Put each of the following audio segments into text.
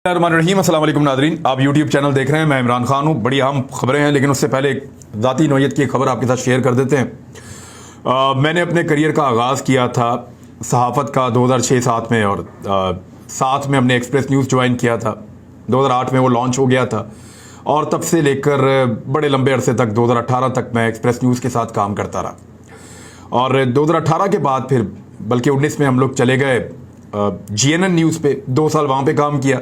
रहीम अस्सलाम वालेकुम नादरीन, आप YouTube चैनल देख रहे हैं। मैं इमरान खान हूँ। बड़ी अहम खबरें हैं, लेकिन उससे पहले एक ज़ाती नौयत की एक खबर आपके साथ शेयर कर देते हैं। मैंने अपने करियर का आगाज़ किया था सहाफ़त का 2006-7 में, और 7 में हमने एक्सप्रेस न्यूज़ ज्वाइन किया था। 2008 में वो लॉन्च हो गया था, और तब से लेकर बड़े लंबे अरसे तक 2018 तक मैं एक्सप्रेस न्यूज़ के साथ काम करता रहा। और 2018 के बाद फिर बल्कि 19 में हम लोग चले गए GNN न्यूज़ पे, 2 साल वहाँ पे काम किया,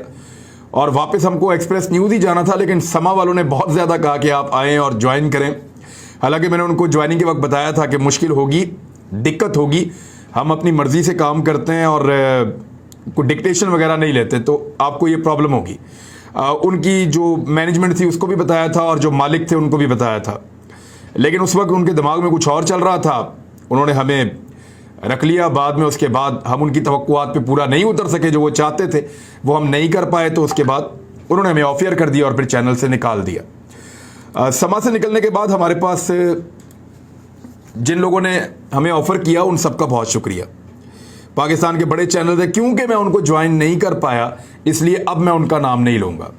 और वापस हमको एक्सप्रेस न्यूज़ ही जाना था। लेकिन समा वालों ने बहुत ज़्यादा कहा कि आप आएँ और ज्वाइन करें। हालांकि मैंने उनको ज्वाइनिंग के वक्त बताया था कि मुश्किल होगी, दिक्कत होगी, हम अपनी मर्ज़ी से काम करते हैं और कोई डिक्टेशन वगैरह नहीं लेते, तो आपको ये प्रॉब्लम होगी। उनकी जो मैनेजमेंट थी उसको भी बताया था, और जो मालिक थे उनको भी बताया था। लेकिन उस वक्त उनके दिमाग में कुछ और चल रहा था। उन्होंने हमें रख लिया। बाद में उसके बाद हम उनकी तवक्कुआत पे पूरा नहीं उतर सके, जो वो चाहते थे वो हम नहीं कर पाए, तो उसके बाद उन्होंने हमें ऑफर कर दिया और फिर चैनल से निकाल दिया। समा से निकलने के बाद हमारे पास जिन लोगों ने हमें ऑफ़र किया उन सबका बहुत शुक्रिया। पाकिस्तान के बड़े चैनल थे, क्योंकि मैं उनको ज्वाइन नहीं कर पाया इसलिए अब मैं उनका नाम नहीं लूँगा।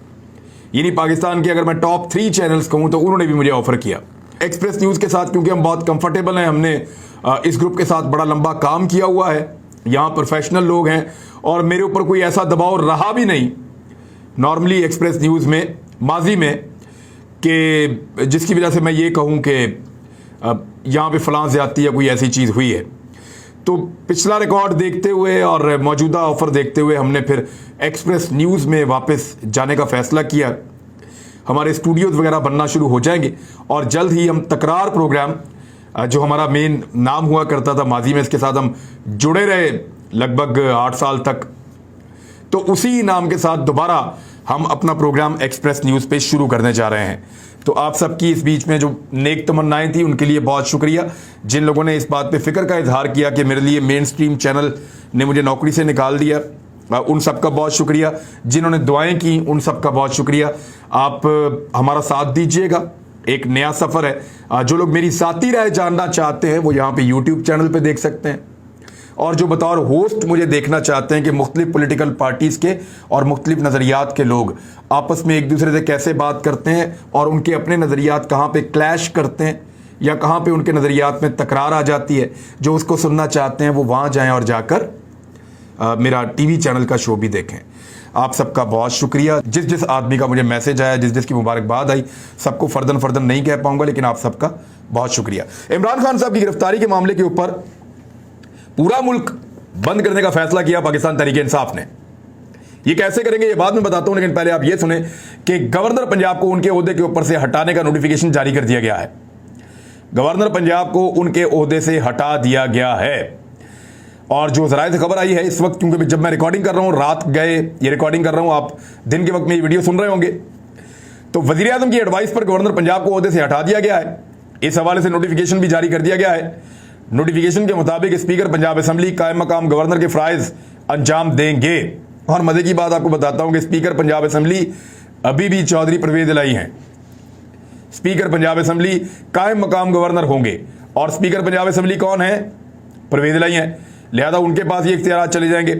यानी पाकिस्तान के अगर मैं टॉप 3 चैनल्स कहूँ तो उन्होंने भी मुझे ऑफ़र किया। एक्सप्रेस न्यूज़ के साथ क्योंकि हम बहुत कंफर्टेबल हैं, हमने इस ग्रुप के साथ बड़ा लंबा काम किया हुआ है, यहाँ प्रोफेशनल लोग हैं, और मेरे ऊपर कोई ऐसा दबाव रहा भी नहीं नॉर्मली एक्सप्रेस न्यूज़ में माजी में कि जिसकी वजह से मैं ये कहूँ कि यहाँ पे फ़लाँ ज़्यादती या कोई ऐसी चीज़ हुई है। तो पिछला रिकॉर्ड देखते हुए और मौजूदा ऑफ़र देखते हुए हमने फिर एक्सप्रेस न्यूज़ में वापस जाने का फ़ैसला किया। हमारे स्टूडियोज़ वगैरह बनना शुरू हो जाएंगे, और जल्द ही हम तकरार प्रोग्राम, जो हमारा मेन नाम हुआ करता था माजी में, इसके साथ हम जुड़े रहे लगभग 8 साल तक, तो उसी नाम के साथ दोबारा हम अपना प्रोग्राम एक्सप्रेस न्यूज़ पे शुरू करने जा रहे हैं। तो आप सबकी इस बीच में जो नेक तमन्नाएं थी उनके लिए बहुत शुक्रिया। जिन लोगों ने इस बात पे फ़िक्र का इजहार किया कि मेरे लिए मेन स्ट्रीम चैनल ने मुझे नौकरी से निकाल दिया, उन सब का बहुत शुक्रिया। जिन्होंने दुआएं की उन सब का बहुत शुक्रिया। आप हमारा साथ दीजिएगा, एक नया सफ़र है। जो लोग मेरी साथी राय जानना चाहते हैं वो यहाँ पे YouTube चैनल पे देख सकते हैं, और जो बतौर होस्ट मुझे देखना चाहते हैं कि मुख्तलिफ पॉलिटिकल पार्टीज़ के और मुख्तलिफ नज़रियात के लोग आपस में एक दूसरे से कैसे बात करते हैं, और उनके अपने नज़रियात कहाँ पे क्लैश करते हैं या कहाँ पे उनके नज़रियात में तकरार आ जाती है, जो उसको सुनना चाहते हैं वो वहाँ जाएँ और जाकर मेरा TV चैनल का शो भी देखें। आप सबका बहुत शुक्रिया। जिस जिस आदमी का मुझे मैसेज आया, जिस जिस की मुबारकबाद आई, सबको फर्दन फर्दन नहीं कह पाऊंगा, लेकिन आप सबका बहुत शुक्रिया। इमरान खान साहब की गिरफ्तारी के मामले के ऊपर पूरा मुल्क बंद करने का फैसला किया पाकिस्तान तहरीक इंसाफ ने। ये कैसे करेंगे ये बाद में बताता हूं, लेकिन पहले आप ये सुने कि गवर्नर पंजाब को उनके ओहदे के ऊपर से हटाने का नोटिफिकेशन जारी कर दिया गया है। गवर्नर पंजाब को उनके ओहदे से हटा दिया गया है, और जो ज़राए से खबर आई है इस वक्त, क्योंकि जब मैं रिकॉर्डिंग कर रहा हूँ, रात गए ये रिकॉर्डिंग कर रहा हूँ, आप दिन के वक्त में ये वीडियो सुन रहे होंगे, तो वज़ीर आज़म की एडवाइस पर गवर्नर पंजाब को ओहदे से हटा दिया गया है। इस हवाले से नोटिफिकेशन भी जारी कर दिया गया है। नोटिफिकेशन के मुताबिक स्पीकर पंजाब असम्बली कायम मकाम गवर्नर के फ़राइज़ अंजाम देंगे। और मज़े की बात आपको बताता हूँ कि स्पीकर पंजाब असम्बली अभी भी चौधरी परवेज़ इलाही हैं। स्पीकर पंजाब असम्बली कायम मकाम गवर्नर होंगे, और स्पीकर पंजाब असम्बली कौन है? परवेज़ इलाही हैं, लिहाजा उनके पास ये इख्तियारात चले जाएंगे।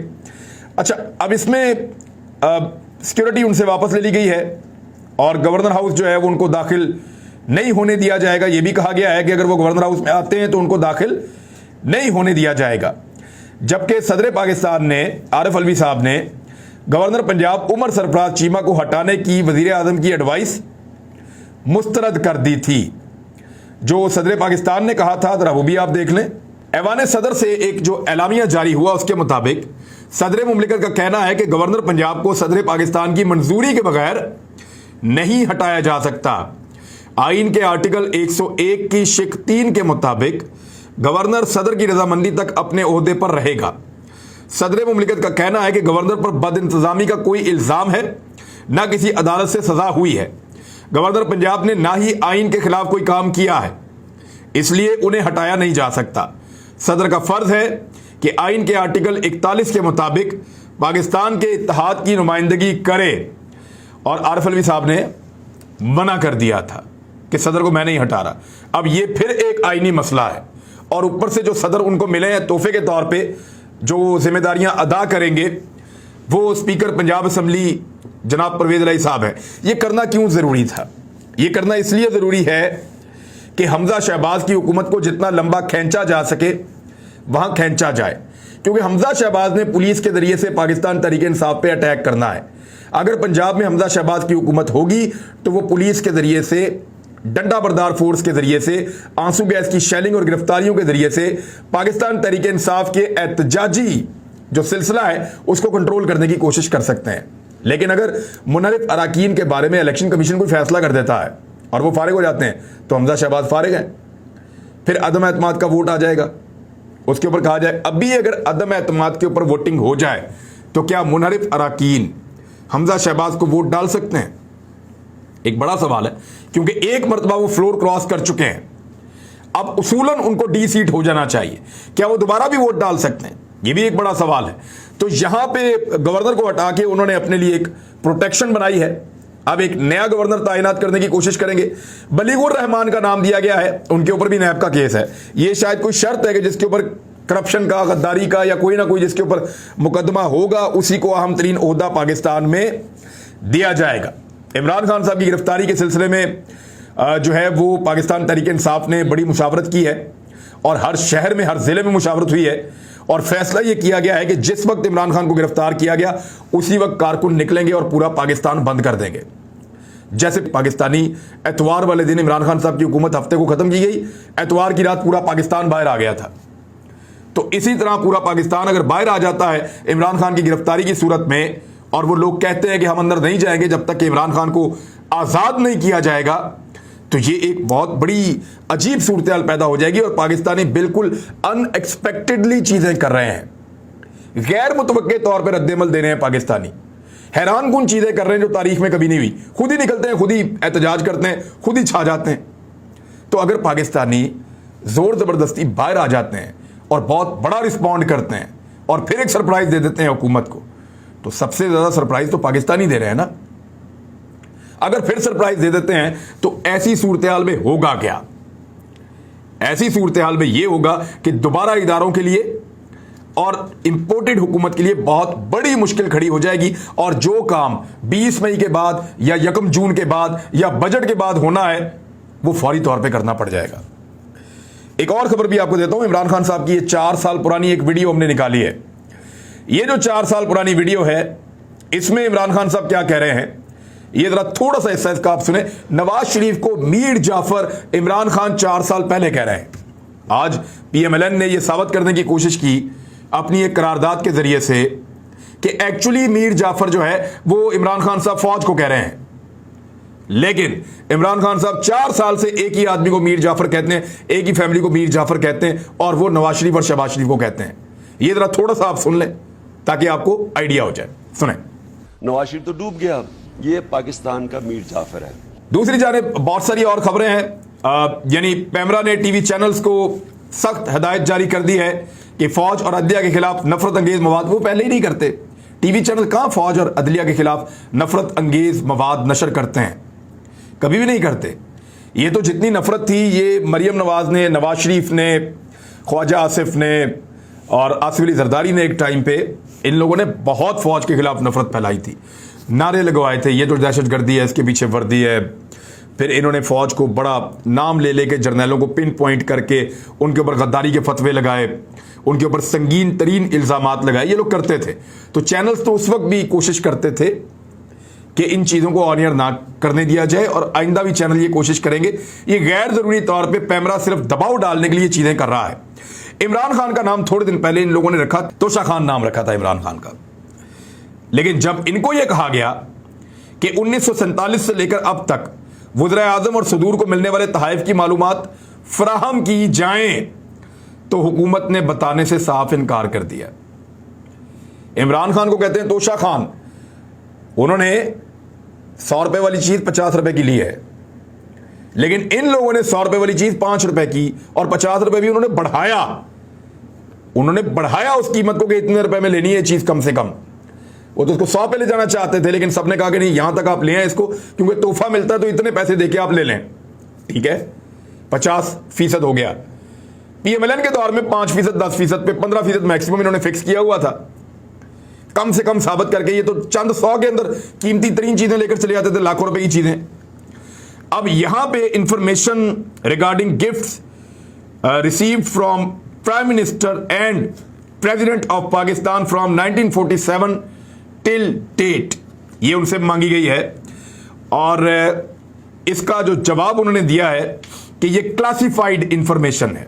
अच्छा, अब इसमें सिक्योरिटी उनसे वापस ले ली गई है, और गवर्नर हाउस जो है वो उनको दाखिल नहीं होने दिया जाएगा। ये भी कहा गया है कि अगर वो गवर्नर हाउस में आते हैं तो उनको दाखिल नहीं होने दिया जाएगा। जबकि सदर पाकिस्तान ने आरिफ अलवी साहब ने गवर्नर पंजाब उमर सरफराज चीमा को हटाने की वज़ीर आज़म की एडवाइस मुस्तरद कर दी थी। जो सदर पाकिस्तान ने कहा था जरा वो भी आप देख लें। ऐवान सदर से एक जो एलामिया जारी हुआ उसके मुताबिक सदर मुमलिकत का कहना है कि गवर्नर पंजाब को सदर पाकिस्तान की मंजूरी के बगैर नहीं हटाया जा सकता। आइन के आर्टिकल 101 की शिक 3 के मुताबिक गवर्नर सदर की रजामंदी तक अपने ओहदे पर रहेगा। सदर मुमलिकत का कहना है कि गवर्नर पर बदइंतजामी का कोई इल्ज़ाम है, ना किसी अदालत से सजा हुई है। गवर्नर पंजाब ने ना ही आइन के खिलाफ कोई काम किया है, इसलिए उन्हें हटाया नहीं जा सकता। सदर का फर्ज है कि आइन के आर्टिकल 41 के मुताबिक पाकिस्तान के इत्तेहाद की नुमाइंदगी करे, और आरिफ अलवी साहब ने मना कर दिया था कि सदर को मैं नहीं हटा रहा। अब ये फिर एक आइनी मसला है, और ऊपर से जो सदर उनको मिले हैं तोहफे के तौर पे, जो जिम्मेदारियां अदा करेंगे वो स्पीकर पंजाब असम्बली जनाब परवेज इलाही साहब है, ये करना क्यों जरूरी था? ये करना इसलिए जरूरी है कि हमजा शहबाज की हुकूमत को जितना लंबा खींचा जा सके वहां खींचा जाए, क्योंकि हमजा शहबाज ने पुलिस के जरिए से पाकिस्तान तहरीक इंसाफ पे अटैक करना है। अगर पंजाब में हमजा शहबाज की हुकूमत होगी तो वो पुलिस के जरिए से, डंडा बरदार फोर्स के जरिए से, आंसू गैस की शेलिंग और गिरफ्तारियों के जरिए से पाकिस्तान तहरीक इंसाफ के एहतजाजी जो सिलसिला है उसको कंट्रोल करने की कोशिश कर सकते हैं। लेकिन अगर मुनहरिफ अराकीन के बारे में इलेक्शन कमीशन कोई फैसला कर देता है और वो फारिग हो जाते हैं तो हमजा शहबाज फारिग हैं, फिर अदम एतमाद का वोट आ जाएगा, उसके ऊपर कहा जाए। अभी अगर अदम एतमाद के ऊपर वोटिंग हो जाए तो क्या मुनहरिफ अराकीन हमजा शहबाज को वोट डाल सकते हैं? एक बड़ा सवाल है, क्योंकि एक मरतबा वो फ्लोर क्रॉस कर चुके हैं, अब उसूलन उनको डी सीट हो जाना चाहिए। क्या वो दोबारा भी वोट डाल सकते हैं? ये भी एक बड़ा सवाल है। तो यहां पे गवर्नर को हटा के उन्होंने अपने लिए एक प्रोटेक्शन बनाई है। अब एक नया गवर्नर तायनात करने की कोशिश करेंगे। बलीगुर रहमान का नाम दिया गया है, उनके ऊपर भी नैब का केस है। ये शायद कोई शर्त है कि जिसके ऊपर करप्शन का, गद्दारी का या कोई ना कोई जिसके ऊपर मुकदमा होगा उसी को अहम तरीन ओहदा पाकिस्तान में दिया जाएगा। इमरान खान साहब की गिरफ्तारी के सिलसिले में जो है वो पाकिस्तान तहरीक इंसाफ ने बड़ी मुशावरत की है और हर शहर में, हर जिले में मुशावरत हुई है और फैसला यह किया गया है कि जिस वक्त इमरान खान को गिरफ्तार किया गया उसी वक्त कारकुन निकलेंगे और पूरा पाकिस्तान बंद कर देंगे। जैसे पाकिस्तानी एतवार वाले दिन इमरान खान साहब की हुकूमत हफ्ते को खत्म की गई, एतवार की रात पूरा पाकिस्तान बाहर आ गया था। तो इसी तरह पूरा पाकिस्तान अगर बाहर आ जाता है इमरान खान की गिरफ्तारी की सूरत में, और वो लोग कहते हैं कि हम अंदर नहीं जाएंगे जब तक कि इमरान खान को आजाद नहीं किया जाएगा, तो ये एक बहुत बड़ी अजीब सूरत हाल पैदा हो जाएगी। और पाकिस्तानी बिल्कुल अनएक्सपेक्टेडली चीजें कर रहे हैं, गैर मुतवक्के तौर पर रद्देमल दे रहे हैं। पाकिस्तानी हैरान कुन चीजें कर रहे हैं जो तारीख में कभी नहीं हुई। खुद ही निकलते हैं, खुद ही एहतजाज करते हैं, खुद ही छा जाते हैं। तो अगर पाकिस्तानी जोर जबरदस्ती बाहर आ जाते हैं और बहुत बड़ा रिस्पॉन्ड करते हैं और फिर एक सरप्राइज दे देते हैं हुकूमत को, तो सबसे ज्यादा सरप्राइज तो पाकिस्तानी दे रहे हैं ना। अगर फिर सरप्राइज दे देते हैं तो ऐसी सूरत हाल में होगा क्या? ऐसी सूरत हाल में यह होगा कि दोबारा इदारों के लिए और इंपोर्टेड हुकूमत के लिए बहुत बड़ी मुश्किल खड़ी हो जाएगी। और जो काम 20 मई के बाद या 1 जून के बाद या बजट के बाद होना है वो फौरी तौर पे करना पड़ जाएगा। एक और खबर भी आपको देता हूं, इमरान खान साहब की ये 4 साल पुरानी एक वीडियो हमने निकाली है। ये जो 4 साल पुरानी वीडियो है इसमें इमरान खान साहब क्या कह रहे हैं, ये जरा थोड़ा सा हिस्सा इसका आप सुने। नवाज शरीफ को मीर जाफर इमरान खान 4 साल पहले कह रहे हैं। आज PMLN ने यह साबित करने की कोशिश की अपनी एक करारदाद के जरिए से कि एक्चुअली मीर जाफर जो है वो इमरान खान साहब फौज को कह रहे हैं, लेकिन इमरान खान साहब 4 साल से एक ही आदमी को मीर जाफर कहते हैं, एक ही फैमिली को मीर जाफर कहते हैं, और वो नवाज शरीफ और शहबाज शरीफ को कहते हैं। ये जरा थोड़ा सा आप सुन लें ताकि आपको आइडिया हो जाए। सुने। नवाज शरीफ तो डूब गया, ये पाकिस्तान का मीर जाफर है। दूसरी जानिब बहुत सारी और खबरें हैं, यानी पैमरा ने टीवी चैनल्स को सख्त हिदायत जारी कर दी है कि फौज और अदलिया के खिलाफ नफरत अंगेज मवाद, वो पहले ही नहीं करते। टीवी चैनल कहां फौज और अदलिया के खिलाफ नफरत अंगेज मवाद नशर करते हैं? कभी भी नहीं करते। ये तो जितनी नफरत थी ये मरियम नवाज ने, नवाज शरीफ ने, ख्वाजा आसिफ ने और आसिफ अली जरदारी ने एक टाइम पे, इन लोगों ने बहुत फौज के खिलाफ नफरत फैलाई थी, नारे लगवाए थे, ये तो दहशतगर्दी है, इसके पीछे वर्दी है। फिर इन्होंने फौज को बड़ा नाम ले लेके जर्नैलों को पिन पॉइंट करके उनके ऊपर गद्दारी के फतवे लगाए, उनके ऊपर संगीन तरीन इल्जामात लगाए, ये लोग करते थे। तो चैनल्स तो उस वक्त भी कोशिश करते थे कि इन चीज़ों को ऑन एयर ना करने दिया जाए, और आइंदा भी चैनल ये कोशिश करेंगे। ये गैर जरूरी तौर पे पैमरा सिर्फ दबाव डालने के लिए चीज़ें कर रहा है। इमरान खान का नाम थोड़े दिन पहले इन लोगों ने रखा, तोशा खान नाम रखा था इमरान खान का, लेकिन जब इनको यह कहा गया कि 1947 से लेकर अब तक वज़ीर-ए-आज़म और सदूर को मिलने वाले तहाइफ की मालूमात फराहम की जाएं, तो हुकूमत ने बताने से साफ इनकार कर दिया। इमरान खान को कहते हैं तोशा खान, उन्होंने 100 रुपए वाली चीज 50 रुपए की ली है, लेकिन इन लोगों ने 100 रुपए वाली चीज 5 रुपए की और 50 रुपए भी उन्होंने बढ़ाया। उन्होंने बढ़ाया उस कीमत को कि इतने रुपए में लेनी है चीज कम से कम। वो तो उसको 100 पे ले जाना चाहते थे, लेकिन सबने कहा कि नहीं, यहां तक आप ले आए इसको, क्योंकि तोहफा मिलता है तो इतने पैसे देके आप ले लें। ठीक है, 50% हो गया। PMLN के दौर में 5%, 10% पे 15% मैक्सिमम इन्होंने फिक्स किया हुआ था। कम से कम साबित करके, ये तो चंद 100 के अंदर कीमती तरीन चीजें लेकर चले जाते थे, लाखों रुपए की चीजें। अब यहां पे information regarding gifts received from prime minister and president of Pakistan from 1947 till date, ये उनसे मांगी गई है। और इसका जो जवाब उन्होंने दिया है कि ये क्लासिफाइड इंफॉर्मेशन है,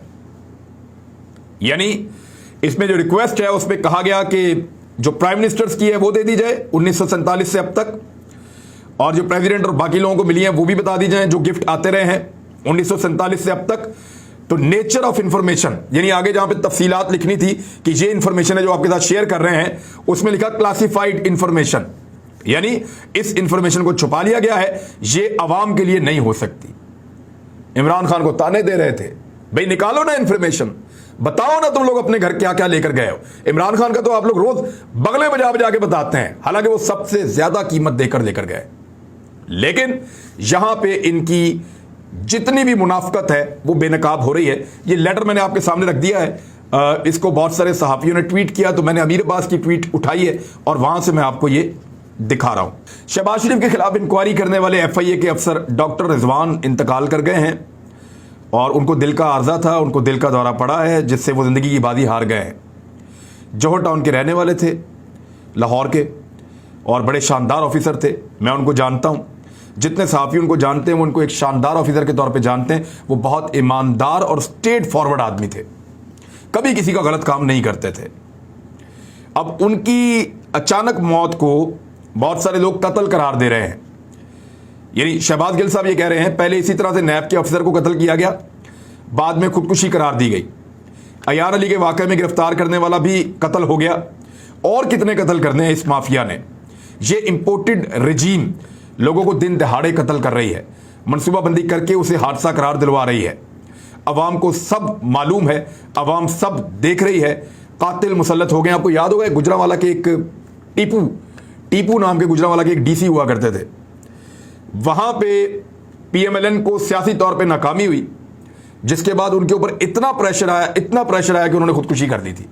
यानी इसमें जो रिक्वेस्ट है उसमें कहा गया कि जो प्राइम मिनिस्टर्स की है वो दे दी जाए 1947 से अब तक, और जो प्रेसिडेंट और बाकी लोगों को मिली है वो भी बता दी जाए, जो गिफ्ट आते रहे हैं 1947 से अब तक। तो नेचर ऑफ इंफॉर्मेशन, यानी आगे जहां पे तफसीलात लिखनी थी कि ये इंफॉर्मेशन है जो आपके साथ शेयर कर रहे हैं, उसमें लिखा क्लासिफाइड इंफॉर्मेशन, यानी इस इंफॉर्मेशन को छुपा लिया गया है, ये अवाम के लिए नहीं हो सकती। इमरान खान को ताने दे रहे थे, भाई निकालो ना इंफॉर्मेशन, बताओ ना तुम लोग अपने घर क्या क्या लेकर गए हो। इमरान खान का तो आप लोग रोज बगले बजा बजा के बताते हैं, हालांकि वो सबसे ज्यादा कीमत देकर लेकर गए। लेकिन यहां पे इनकी जितनी भी मुनाफकत है वो बेनकाब हो रही है। ये लेटर मैंने आपके सामने रख दिया है, इसको बहुत सारे सहाफियों ने ट्वीट किया, तो मैंने अमीर अब्बास की ट्वीट उठाई है और वहां से मैं आपको ये दिखा रहा हूं। शहबाज शरीफ के खिलाफ इंक्वायरी करने वाले FIA के अफसर डॉक्टर रिजवान इंतकाल कर गए हैं और उनको दिल का आर्जा था, उनको दिल का दौरा पड़ा है, जिससे वो जिंदगी की बाजी हार गए हैं। जौहर टाउन के रहने वाले थे, लाहौर के, और बड़े शानदार ऑफिसर थे। मैं उनको जानता हूं, जितने सहाफ़ी उनको जानते हैं वो उनको एक शानदार ऑफिसर के तौर पे जानते हैं। वो बहुत ईमानदार और स्ट्रेट फॉरवर्ड आदमी थे, कभी किसी का गलत काम नहीं करते थे। अब उनकी अचानक मौत को बहुत सारे लोग कत्ल करार दे रहे हैं, यानी शहबाज गिल साहब ये कह रहे हैं पहले इसी तरह से नैब के अफसर को कत्ल किया गया, बाद में खुदकुशी करार दी गई। अयान अली के वाकये में गिरफ्तार करने वाला भी कत्ल हो गया, और कितने कत्ल करने हैं इस माफिया ने। ये इंपोर्टेड रजीम लोगों को दिन दहाड़े कत्ल कर रही है, मनसूबाबंदी करके उसे हादसा करार दिलवा रही है। अवाम को सब मालूम है, अवाम सब देख रही है, कातिल मुसल्लत हो गए। आपको याद होगा गुजरांवाला के एक टीपू नाम के गुजरांवाला के एक DC हुआ करते थे, वहां पे PMLN को सियासी तौर पे नाकामी हुई, जिसके बाद उनके ऊपर इतना प्रेशर आया कि उन्होंने खुदकुशी कर दी थी।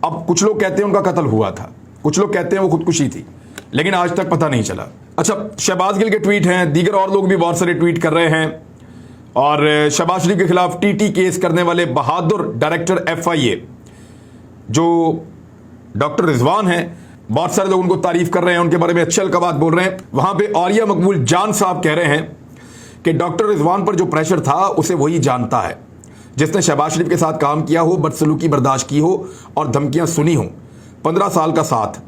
अब कुछ लोग कहते हैं उनका कत्ल हुआ था, कुछ लोग कहते हैं वो खुदकुशी थी, लेकिन आज तक पता नहीं चला। अच्छा, शहबाज गिल के ट्वीट हैं, दीगर और लोग भी बहुत सारे ट्वीट कर रहे हैं। और शहबाज शरीफ के खिलाफ TT केस करने वाले बहादुर डायरेक्टर FIA जो डॉक्टर रिजवान हैं, बहुत सारे लोग उनको तारीफ कर रहे हैं, उनके बारे में अच्छे अलकाबात बोल रहे हैं। वहां पे औलिया मकबूल जान साहब कह रहे हैं कि डॉक्टर रिजवान पर जो प्रेशर था उसे वही जानता है जिसने शहबाज शरीफ के साथ काम किया हो, बदसलूकी बर्दाश्त की हो और धमकियां सुनी हो। 15 साल का साथ,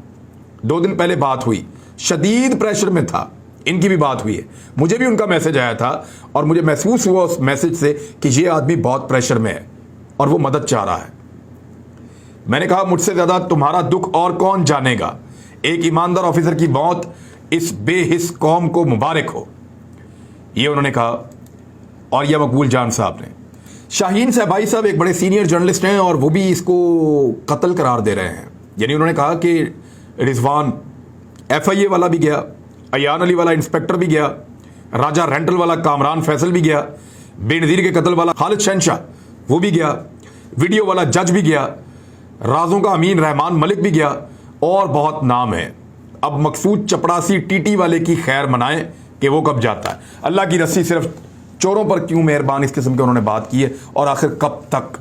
2 दिन पहले बात हुई, शदीद प्रेशर में था, इनकी भी बात हुई है, मुझे भी उनका मैसेज आया था और मुझे महसूस हुआ उस मैसेज से कि ये आदमी बहुत प्रेशर में है और वो मदद चाह रहा है। मैंने कहा मुझसे ज्यादा तुम्हारा दुख और कौन जानेगा, एक ईमानदार ऑफिसर की मौत इस बेहिस कौम को मुबारक हो, ये उन्होंने कहा औलिया मकबूल जान साहब ने। शाहीन सहबाई साहब एक बड़े सीनियर जर्नलिस्ट हैं और वो भी इसको कत्ल करार दे रहे हैं, यानी उन्होंने कहा कि रिजवान FIA वाला भी गया, अयान अली वाला इंस्पेक्टर भी गया, राजा रेंटल वाला कामरान फैसल भी गया, बेनज़ीर के कत्ल वाला खालिद शहनशाह वो भी गया, वीडियो वाला जज भी गया, राजों का अमीन रहमान मलिक भी गया, और बहुत नाम है। अब मकसूद चपड़ासी TT वाले की खैर मनाएं कि वो कब जाता है। अल्लाह की रस्सी सिर्फ चोरों पर क्यों मेहरबान, इस किस्म के उन्होंने बात की है। और आखिर कब तक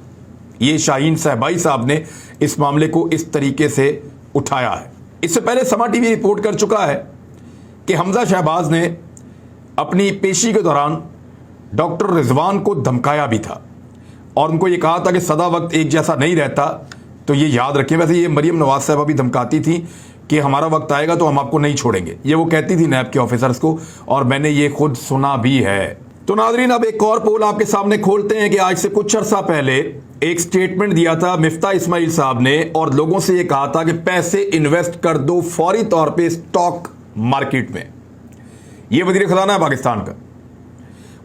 ये शाहीन सहबाई साहब ने इस मामले को इस तरीके से उठाया है। इससे पहले समा TV रिपोर्ट कर चुका है कि हमजा शहबाज ने अपनी पेशी के दौरान डॉक्टर रिजवान को धमकाया भी था और उनको ये कहा था कि सदा वक्त एक जैसा नहीं रहता, तो ये याद रखें। वैसे ये मरियम नवाज साहबा भी धमकाती थी कि हमारा वक्त आएगा तो हम आपको नहीं छोड़ेंगे, ये वो कहती थी नैब के ऑफिसर्स को, और मैंने ये खुद सुना भी है। तो नाजरीन, अब एक और पोल आपके सामने खोलते हैं कि आज से कुछ अर्सा पहले एक स्टेटमेंट दिया था मिफ्ता इस्माइल साहब ने और लोगों से ये कहा था कि पैसे इन्वेस्ट कर दो फौरी तौर पे स्टॉक मार्केट में। ये वजीर खजाना है पाकिस्तान का।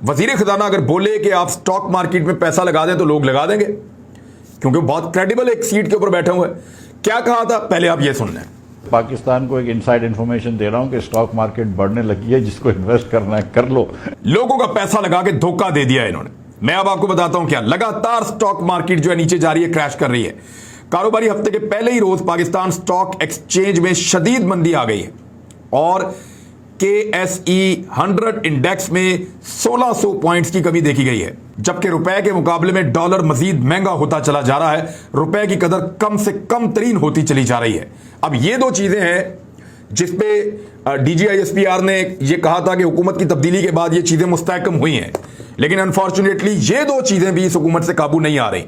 वजीर खजाना अगर बोले कि आप स्टॉक मार्केट में पैसा लगा दें तो लोग लगा देंगे, क्योंकि बहुत क्रेडिबल एक सीट के ऊपर बैठे हुए। क्या कहा था, पहले आप ये सुन लें। पाकिस्तान को एक इनसाइड इंफॉर्मेशन दे रहा हूं कि स्टॉक मार्केट बढ़ने लगी है, जिसको इन्वेस्ट करना है कर लो। लोगों का पैसा लगा के धोखा दे दिया इन्होंने। मैं अब आपको बताता हूं क्या, लगातार स्टॉक मार्केट जो है नीचे जा रही है, क्रैश कर रही है। कारोबारी हफ्ते के पहले ही रोज पाकिस्तान स्टॉक एक्सचेंज में शदीद मंदी आ गई है और KSE 100 इंडेक्स में 1600 पॉइंट्स की कमी देखी गई है, जबकि रुपए के मुकाबले में डॉलर मजीद महंगा होता चला जा रहा है। रुपए की कदर कम से कम तरीन होती चली जा रही है। अब ये दो चीजें हैं जिसपे DGISPR ने ये कहा था कि हुकूमत की तब्दीली के बाद ये चीजें मुस्तहकम हुई हैं, लेकिन अनफॉर्चुनेटली ये दो चीजें भी इस हुकूमत से काबू नहीं आ रही।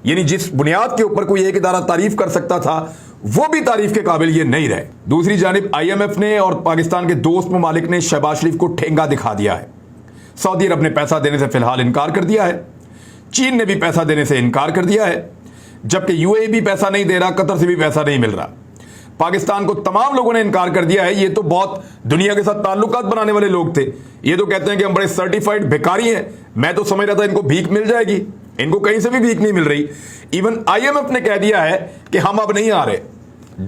यानी जिस बुनियाद के ऊपर कोई एक इदारा तारीफ कर सकता था वो भी तारीफ के काबिल ये नहीं रहे। दूसरी जानिब IMF ने और पाकिस्तान के दोस्त ममालिक ने शहबाज शरीफ को ठेंगा दिखा दिया है। सऊदी अरब ने पैसा देने से फिलहाल इनकार कर दिया है, चीन ने भी पैसा देने से इनकार कर दिया है, जबकि UAE भी पैसा नहीं दे रहा, कतर से भी पैसा नहीं मिल रहा। पाकिस्तान को तमाम लोगों ने इनकार कर दिया है। ये तो बहुत दुनिया के साथ ताल्लुकात बनाने वाले लोग थे, ये तो कहते हैं कि हम बड़े सर्टिफाइड भिखारी हैं। मैं तो समझ रहा था इनको भीख मिल जाएगी, इनको कहीं से भी भीख नहीं मिल रही। इवन IMF ने कह दिया है कि हम अब नहीं आ रहे।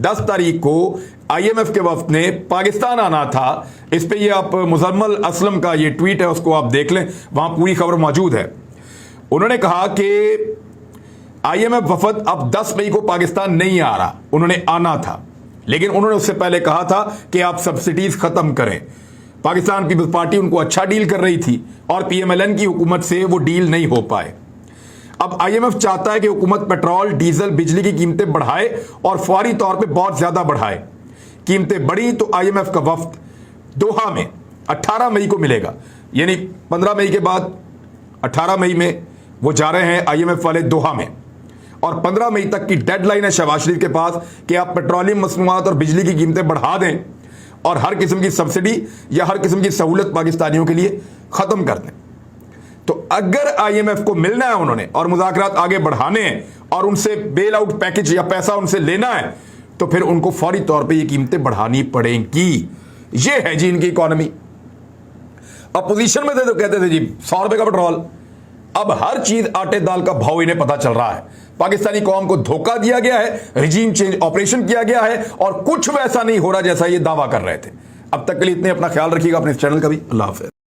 10 तारीख को IMF के वफ्द ने पाकिस्तान आना था। इस पे ये आप मुजम्मल असलम का ये ट्वीट है, उसको आप देख लें, वहां पूरी खबर मौजूद है। उन्होंने कहा कि IMF वफद अब 10 मई को पाकिस्तान नहीं आ रहा, उन्होंने आना था, लेकिन उन्होंने उससे पहले कहा था कि आप सब्सिडीज खत्म करें। पाकिस्तान पीपल्स पार्टी उनको अच्छा डील कर रही थी और PMLN की हुकूमत से वो डील नहीं हो पाए। अब IMF चाहता है कि हुकूमत पेट्रोल, डीजल, बिजली की कीमतें बढ़ाए और फौरी तौर पे बहुत ज्यादा बढ़ाए। कीमतें बढ़ी तो IMF का वफ्द दोहा में 18 मई को मिलेगा, यानी 15 मई के बाद 18 मई में वो जा रहे हैं IMF वाले दोहा में, और 15 मई तक की डेडलाइन है शहबाज शरीफ के पास कि आप पेट्रोलियम मसनूआत और बिजली की कीमतें बढ़ा दें और हर किस्म की सब्सिडी या हर किस्म की सहूलत पाकिस्तानियों के लिए खत्म कर दें। तो अगर IMF को मिलना है उन्होंने और मुज़ाकरात आगे बढ़ाने हैं और उनसे बेल आउट पैकेज या पैसा उनसे लेना है, तो फिर उनको फौरी तौर पे ये कीमतें बढ़ानी पड़ेंगी। ये है जी इनकी इकॉनमी। अपोजिशन में थे तो कहते थे जी 100 रुपए का पेट्रोल, अब हर चीज आटे दाल का भाव इन्हें पता चल रहा है। पाकिस्तानी कौम को धोखा दिया गया है, रिजीम चेंज ऑपरेशन किया गया है और कुछ वैसा नहीं हो रहा जैसा ये दावा कर रहे थे। अब तक के लिए इतने, अपना ख्याल रखिएगा, अपने इस चैनल का भी। अल्लाह हाफ़िज़।